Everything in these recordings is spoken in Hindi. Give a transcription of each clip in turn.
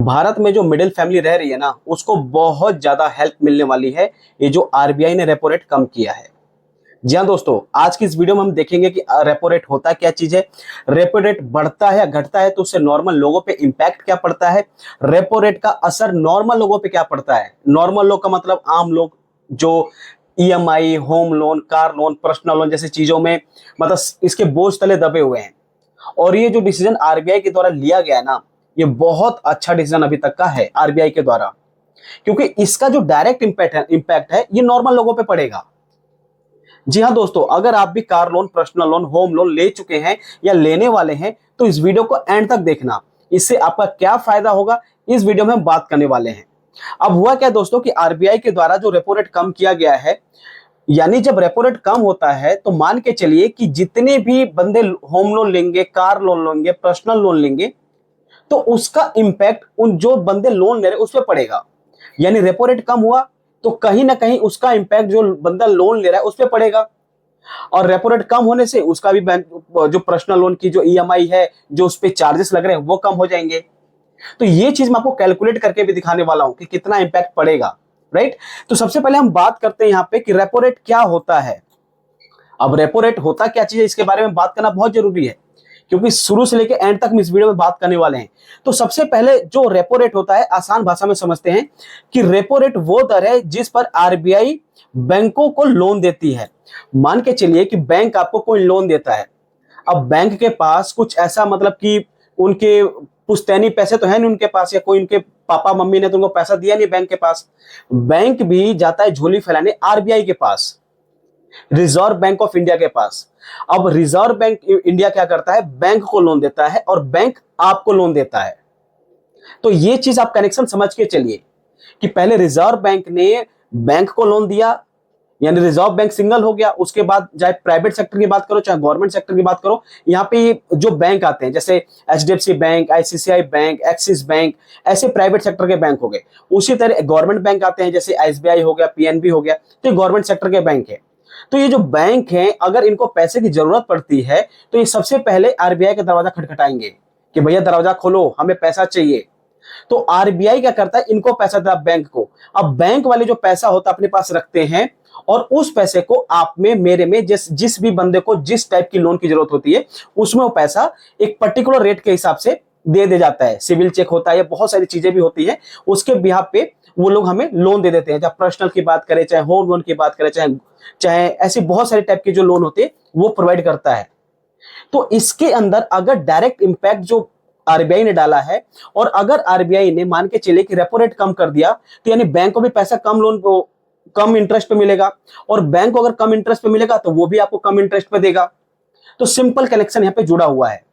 भारत में जो मिडिल फैमिली रह रही है ना, उसको बहुत ज्यादा हेल्प मिलने वाली है ये जो आरबीआई ने रेपो रेट कम किया है। जी हाँ दोस्तों, आज की इस वीडियो में हम देखेंगे कि रेपो रेट होता क्या चीज है, रेपो रेट बढ़ता है या घटता है तो उससे नॉर्मल लोगों पे इंपैक्ट क्या पड़ता है, रेपो रेट का असर नॉर्मल लोगों पे क्या पड़ता है। नॉर्मल लोग का मतलब आम लोग जो EMI, home loan, car loan, personal loan जैसी चीजों में मतलब इसके बोझ तले दबे हुए हैं। और ये जो डिसीजन आरबीआई के द्वारा लिया गया है ना, ये बहुत अच्छा डिसीजन अभी तक का है आरबीआई के द्वारा, क्योंकि इसका जो डायरेक्ट इंपैक्ट है ये नॉर्मल लोगों पे पड़ेगा। जी हाँ दोस्तों, अगर आप भी car loan, personal loan, home loan ले चुके हैं या लेने वाले हैं तो इस वीडियो को एंड तक देखना। इससे आपका क्या फायदा होगा इस वीडियो में हम बात करने वाले हैं। अब हुआ क्या दोस्तों कि आरबीआई के द्वारा जो रेपो रेट कम किया गया है, यानी जब रेपो रेट कम होता है तो मान के चलिए कि जितने भी बंदे होम लोन लेंगे, कार लोन लेंगे, पर्सनल लोन लेंगे, तो उसका इंपैक्ट उन जो बंदे लोन ले रहे उस पर पड़ेगा। यानी रेपो रेट कम हुआ तो कहीं ना कहीं उसका इंपैक्ट जो बंदा लोन ले रहा है उस पर पड़ेगा। और रेपो रेट कम होने से उसका भी बैंक जो पर्सनल लोन की जो ईएमआई है, जो उस पर चार्जेस लग रहे हैं वो कम हो जाएंगे। तो ये चीज मैं आपको कैलकुलेट करके भी दिखाने वाला हूं कि कितना इंपैक्ट पड़ेगा। राइट। तो सबसे पहले हम बात करते हैं यहाँ पे कि रेपो रेट क्या होता है। अब रेपो रेट होता क्या चीज है इसके बारे में बात करना बहुत जरूरी है, क्योंकि शुरू से लेकर एंड तक हम इस वीडियो में बात करने वाले हैं। तो सबसे पहले जो रेपो रेट होता है, आसान भाषा में समझते हैं कि रेपो रेट वो दर है जिस पर आरबीआई बैंकों को लोन देती है। मान के चलिए कि बैंक आपको कोई लोन देता है। अब बैंक के पास कुछ ऐसा मतलब कि उनके पुश्तैनी पैसे तो है नहीं उनके पास, या कोई उनके पापा मम्मी ने तो उनको पैसा दिया नहीं बैंक के पास। बैंक भी जाता है झोली फैलाने आरबीआई के पास, रिजर्व बैंक ऑफ इंडिया के पास। अब रिजर्व बैंक इंडिया क्या करता है, बैंक को लोन देता है और बैंक आपको लोन देता है। तो ये चीज आप कनेक्शन समझ के चलिए कि पहले रिजर्व बैंक ने बैंक को लोन दिया, यानी रिजर्व बैंक सिंगल हो गया। उसके बाद चाहे प्राइवेट सेक्टर की बात करो चाहे गवर्नमेंट सेक्टर की बात करो, यहाँ पे जो बैंक आते हैं जैसे HDFC bank, ICICI bank, axis bank, ऐसे प्राइवेट सेक्टर के बैंक हो गए। उसी तरह गवर्नमेंट बैंक आते हैं जैसे एसबीआई हो गया, पीएनबी हो गया, तो ये गवर्नमेंट सेक्टर के बैंक है। तो ये जो बैंक हैं अगर इनको पैसे की जरूरत पड़ती है तो ये सबसे पहले आरबीआई का दरवाजा खटखटाएंगे कि भैया दरवाजा खोलो, हमें पैसा चाहिए। तो आरबीआई क्या करता है, इनको पैसा देता है बैंक को। अब बैंक वाले जो पैसा होता है अपने पास रखते हैं और उस पैसे को आप में, मेरे में, जिस भी बंदे को जिस टाइप की लोन की जरूरत होती है उसमें वो पैसा एक पर्टिकुलर रेट के हिसाब से दे जाता है। सिविल चेक होता है, बहुत सारी चीजें भी होती है, उसके बिहाफ पे वो लोग हमें लोन दे देते हैं। चाहे पर्सनल की बात करें, चाहे होम लोन की बात करें, चाहे चाहे ऐसी बहुत सारे टाइप के जो लोन होते हैं वो प्रोवाइड करता है। तो इसके अंदर अगर डायरेक्ट इंपैक्ट जो आरबीआई ने डाला है, और अगर आरबीआई ने मान के चले कि रेपो रेट कम कर दिया तो यानी बैंक को भी पैसा कम लोन को कम इंटरेस्ट पे मिलेगा, और बैंक को अगर कम इंटरेस्ट पे मिलेगा तो वो भी आपको कम इंटरेस्ट पे देगा। तो सिंपल कनेक्शन यहाँ पे जुड़ा हुआ है।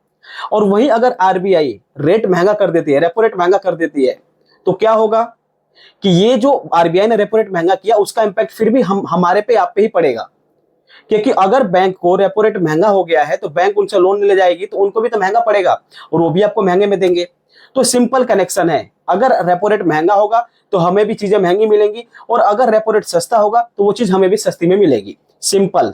और वहीं अगर आरबीआई रेट महंगा कर देती है, रेपो रेट महंगा कर देती है, तो क्या होगा कि ये जो आरबीआई ने रेपो रेट महंगा किया उसका इंपैक्ट फिर भी हमारे पे, आप पे ही पड़ेगा। क्योंकि अगर बैंक को रेपो रेट महंगा हो गया है तो बैंक उनसे लोन ले जाएगी तो उनको भी तो महंगा पड़ेगा और वो भी आपको महंगे में देंगे। तो सिंपल कनेक्शन है, अगर रेपो रेट महंगा होगा तो हमें भी चीजें महंगी मिलेंगी, और अगर रेपो रेट सस्ता होगा तो वो चीज हमें भी सस्ती में मिलेगी। सिंपल।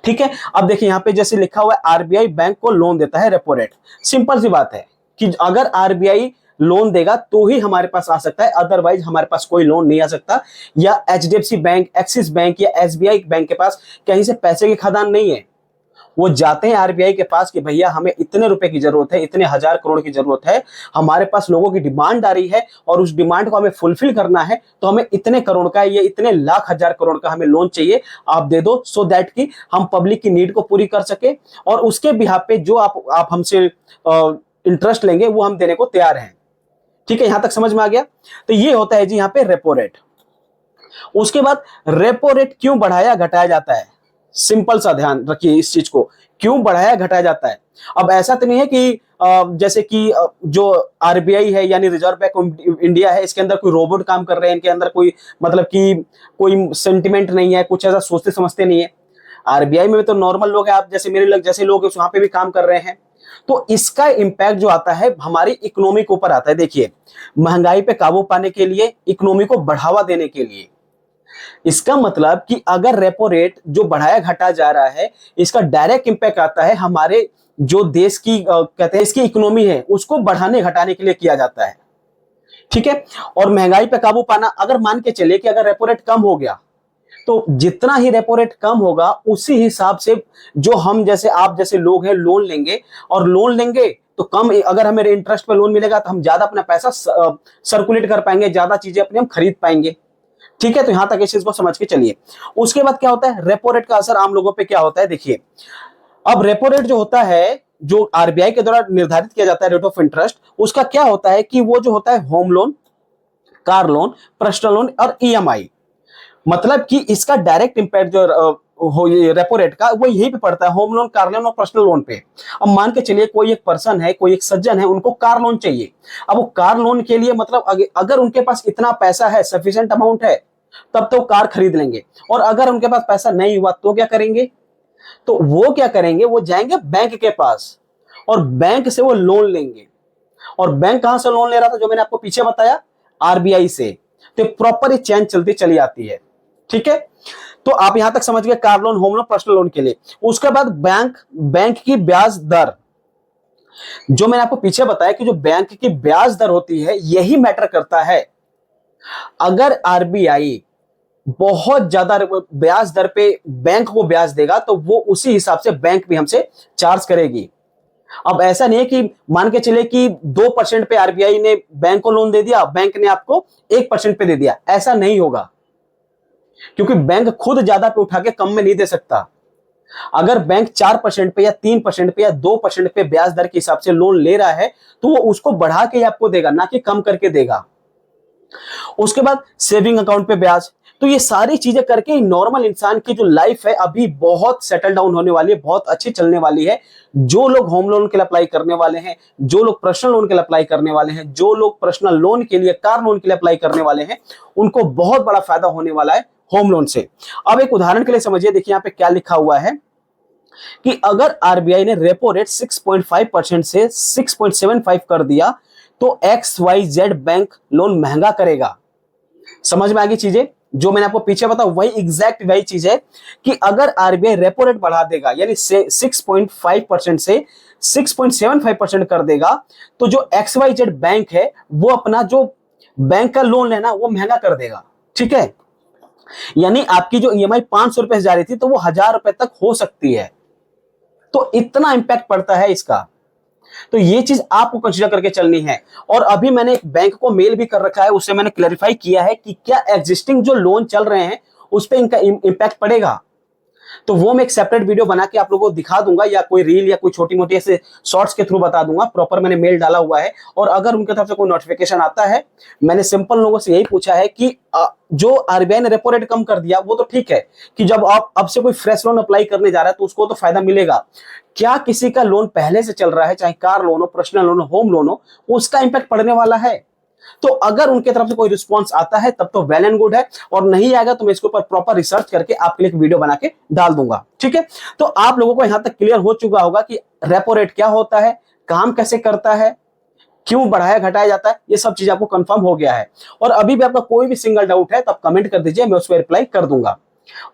ठीक है। अब देखिए यहाँ पे जैसे लिखा हुआ है आरबीआई बैंक को लोन देता है रेपो रेट। सिंपल सी बात है कि अगर आरबीआई लोन देगा तो ही हमारे पास आ सकता है, अदरवाइज हमारे पास कोई लोन नहीं आ सकता। या एचडीएफसी बैंक, एक्सिस बैंक या एसबीआई बैंक के पास कहीं से पैसे की खदान नहीं है। वो जाते हैं आरबीआई के पास कि भैया हमें इतने रुपए की जरूरत है, इतने हजार करोड़ की जरूरत है, हमारे पास लोगों की डिमांड आ रही है और उस डिमांड को हमें फुलफिल करना है, तो हमें इतने करोड़ का, ये इतने लाख हजार करोड़ का हमें लोन चाहिए, आप दे दो, सो दैट कि हम पब्लिक की नीड को पूरी कर सके, और उसके बिहाफ पे जो आप हमसे इंटरेस्ट लेंगे वो हम देने को तैयार हैं। ठीक है, यहां तक समझ में आ गया। तो ये होता है जी यहाँ पे रेपो रेट। उसके बाद रेपो रेट क्यों बढ़ाया घटाया जाता है, सिंपल सा ध्यान रखिए इस चीज को, क्यों बढ़ाया घटाया जाता है। अब ऐसा तो नहीं है कि जैसे कि जो आरबीआई है यानी रिजर्व बैंक ऑफ इंडिया है, इसके अंदर कोई रोबोट काम कर रहे हैं, इनके अंदर कोई मतलब कि कोई सेंटिमेंट नहीं है, कुछ ऐसा सोचते समझते नहीं है। आरबीआई में तो नॉर्मल लोग हैं, आप जैसे मेरे लोग जैसे लोग वहां पे भी काम कर रहे हैं। तो इसका इंपैक्ट जो आता है हमारी इकोनॉमी के ऊपर आता है। देखिए, महंगाई पे काबू पाने के लिए, इकोनॉमी को बढ़ावा देने के लिए, इसका मतलब कि अगर रेपो रेट जो बढ़ाया घटा जा रहा है इसका डायरेक्ट इंपैक्ट आता है हमारे जो देश की कहते हैं इसकी इकोनॉमी है उसको बढ़ाने घटाने के लिए किया जाता है। ठीक है। और महंगाई पे काबू पाना, अगर मान के चले कि अगर रेपो रेट कम हो गया तो जितना ही रेपो रेट कम होगा उसी हिसाब से जो हम जैसे आप जैसे लोग हैं लोन लेंगे, और लोन लेंगे तो कम, अगर हमें इंटरेस्ट पे लोन मिलेगा तो हम ज्यादा अपना पैसा सर्कुलेट कर पाएंगे, ज्यादा चीजें अपने हम खरीद पाएंगे। ठीक है, तो यहां तक इस चीज को समझ के चलिए। उसके बाद क्या होता है, रेपो रेट का असर आम लोगों पे क्या होता है, देखिए। अब रेपो रेट जो होता है, जो आरबीआई के द्वारा निर्धारित किया जाता है रेट ऑफ इंटरेस्ट, उसका क्या होता है कि वो जो होता है home loan, car loan, personal loan और ईएमआई, मतलब कि इसका डायरेक्ट इंपैक्ट जो हो ये रेपो रेट का, वो यही पे पड़ता है, होम लोन, कार लोन और पर्सनल लोन पे। अब मान के चलिए कोई एक पर्सन है, कोई एक सज्जन है, उनको कार लोन चाहिए। अब वो कार लोन के लिए मतलब अगर उनके पास इतना पैसा है, सफिशिएंट अमाउंट है, तब तो कार खरीद लेंगे। और अगर उनके पास पैसा नहीं हुआ तो क्या करेंगे, तो वो क्या करेंगे, वो जाएंगे बैंक के पास और बैंक से वो लोन लेंगे। और बैंक कहां से लोन ले रहा था, जो मैंने आपको पीछे बताया, आरबीआई से। तो प्रॉपर चेन चलती चली आती है। ठीक है, तो आप यहां तक समझ गए car loan, home loan, personal loan के लिए। उसके बाद बैंक की ब्याज दर, जो मैंने आपको पीछे बताया कि जो बैंक की ब्याज दर होती है यही मैटर करता है। अगर आरबीआई बहुत ज्यादा ब्याज दर पे बैंक को ब्याज देगा तो वो उसी हिसाब से बैंक भी हमसे चार्ज करेगी। अब ऐसा नहीं है कि मान के चले कि 2% पे आरबीआई ने बैंक को लोन दे दिया, बैंक ने आपको 1% पे दे दिया, ऐसा नहीं होगा, क्योंकि बैंक खुद ज्यादा पे उठा के कम में नहीं दे सकता। अगर बैंक 4% पे या 3% पे या 2% पे ब्याज दर के हिसाब से लोन ले रहा है तो वो उसको बढ़ा के आपको देगा, ना कि कम करके देगा। उसके बाद सेविंग अकाउंट पे ब्याज। तो ये सारी चीजें करके नॉर्मल इंसान की जो लाइफ है अभी बहुत सेटल डाउन होने वाली है, बहुत अच्छी चलने वाली है। जो लोग होम लोन के लिए अप्लाई करने वाले हैं, जो लोग पर्सनल लोन के लिए अप्लाई करने वाले हैं, जो लोग पर्सनल लोन के लिए, कार लोन के लिए अप्लाई करने वाले हैं, उनको बहुत बड़ा फायदा होने वाला है होम लोन से। अब एक उदाहरण के लिए समझिए, देखिए यहाँ पे क्या लिखा हुआ है कि अगर आरबीआई ने रेपो रेट 6.5% से 6.75 कर दिया तो XYZ बैंक लोन महंगा करेगा। समझ में आ गई चीजें, जो मैंने आपको पीछे बताया वही एग्जैक्ट वही चीज है कि अगर आरबीआई रेपो रेट बढ़ा देगा, यानी 6.5% से 6.75% कर देगा, तो जो XYZ बैंक है वो अपना जो बैंक का लोन है ना वो महंगा कर देगा। ठीक है, यानी आपकी जो ईएमआई 500 रुपए से जा रही थी तो वो 1000 रुपए तक हो सकती है। तो इतना इंपैक्ट पड़ता है इसका। तो ये चीज आपको कंसीडर करके चलनी है। और अभी मैंने एक बैंक को मेल भी कर रखा है, उससे मैंने क्लैरिफाई किया है कि क्या एग्जिस्टिंग जो लोन चल रहे हैं उस पर इनका इंपैक्ट पड़ेगा। तो वो मैं एक सेपरेट वीडियो बना के आप लोगों को दिखा दूंगा, या कोई रील या कोई छोटी मोटी ऐसे शॉर्ट्स के थ्रू बता दूंगा। प्रॉपर मैंने मेल डाला हुआ है, और अगर उनके तरफ से कोई नोटिफिकेशन आता है, मैंने सिंपल लोगों से यही पूछा है कि जो आरबीआई ने रेपो रेट कम कर दिया वो तो ठीक है कि जब आप अब से कोई फ्रेश लोन अप्लाई करने जा रहा है तो उसको तो फायदा मिलेगा। क्या किसी का लोन पहले से चल रहा है, चाहे कार लोन हो, पर्सनल लोन हो, होम लोन हो, उसका इंपैक्ट पड़ने वाला है? तो अगर उनके तरफ से कोई रिस्पॉन्स आता है तब तो वेल एंड गुड है, और नहीं आएगा तो मैं इसके ऊपर प्रॉपर रिसर्च करके आपके लिए एक वीडियो बना के डाल दूंगा। ठीक है, तो आप लोगों को यहां तक क्लियर हो चुका होगा कि रेपो रेट क्या होता है, काम कैसे करता है, क्यों बढ़ाया घटाया जाता है, ये सब चीज आपको कंफर्म हो गया है। और अभी भी आपका कोई भी सिंगल डाउट है तो आप कमेंट कर दीजिए, मैं उस पर रिप्लाई कर दूंगा।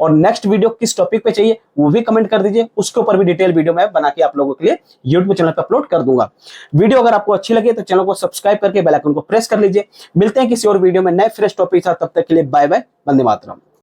और नेक्स्ट वीडियो किस टॉपिक पे चाहिए वो भी कमेंट कर दीजिए, उसके ऊपर भी डिटेल वीडियो मैं बना के आप लोगों के लिए यूट्यूब चैनल पर अपलोड कर दूंगा। वीडियो अगर आपको अच्छी लगे तो चैनल को सब्सक्राइब करके बेल आइकन को प्रेस कर लीजिए। मिलते हैं किसी और वीडियो में नए फ्रेश टॉपिक के साथ, तब तक के लिए बाय बाय, वंदे मातरम।